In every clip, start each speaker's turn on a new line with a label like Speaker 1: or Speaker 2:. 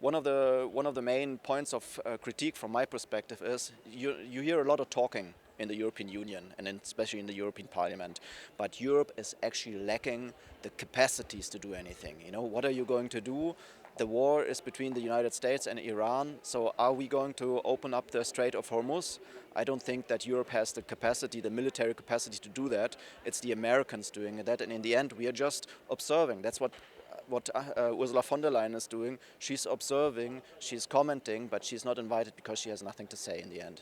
Speaker 1: one of the main points of critique from my perspective is you hear a lot of talking in the European Union and especially in the European Parliament, but Europe is actually lacking the capacities to do anything. You know, what are you going to do? The war is between the United States and Iran, so are we going to open up the Strait of Hormuz? I don't think that Europe has the capacity, the military capacity to do that. It's the Americans doing that, and in the end we are just observing. That's what Ursula von der Leyen is doing. She's observing, she's commenting, but she's not invited because she has nothing to say in the end.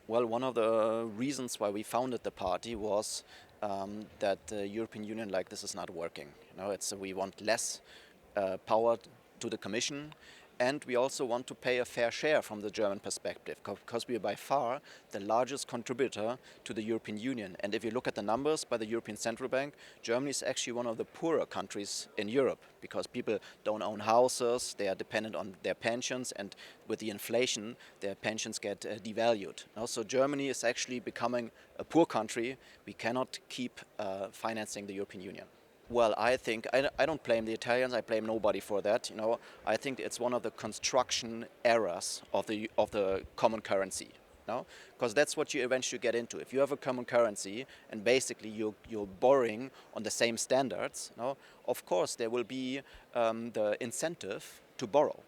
Speaker 1: Well, one of the reasons why we founded the party was that the European Union like this is not working. You know, we want less power to the Commission, and we also want to pay a fair share from the German perspective, because we are by far the largest contributor to the European Union. And if you look at the numbers by the European Central Bank, Germany is actually one of the poorer countries in Europe, because people don't own houses, they are dependent on their pensions, and with the inflation, their pensions get devalued. So Germany is actually becoming a poor country. We cannot keep financing the European Union. Well, I think I don't blame the Italians. I blame nobody for that. You know, I think it's one of the construction errors of the common currency. No, because that's what you eventually get into. If you have a common currency and basically you're borrowing on the same standards, no, of course there will be the incentive to borrow.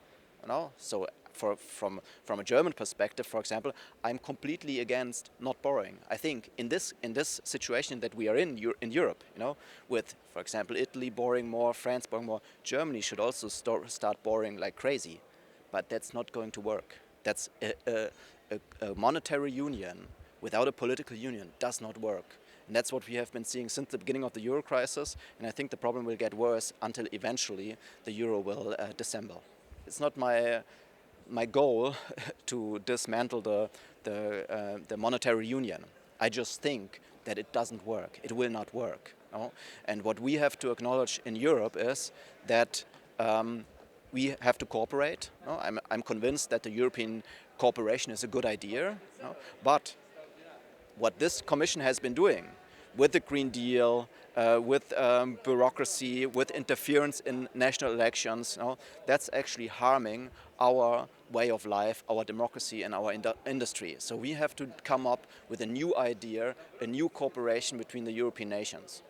Speaker 1: You know, so from a German perspective, for example, I'm completely against not borrowing. I think in this situation that we are in Europe, you know, with, for example, Italy borrowing more, France borrowing more, Germany should also start borrowing like crazy. But that's not going to work. That's a monetary union without a political union does not work. And that's what we have been seeing since the beginning of the euro crisis. And I think the problem will get worse until eventually the euro will disassemble. It's not my goal to dismantle the monetary union. I just think that it doesn't work. It will not work. No? And what we have to acknowledge in Europe is that we have to cooperate. No? I'm convinced that the European cooperation is a good idea. No? But what this Commission has been doing with the Green Deal, with bureaucracy, with interference in national elections, no, that's actually harming our way of life, our democracy and our industry. So we have to come up with a new idea, a new cooperation between the European nations.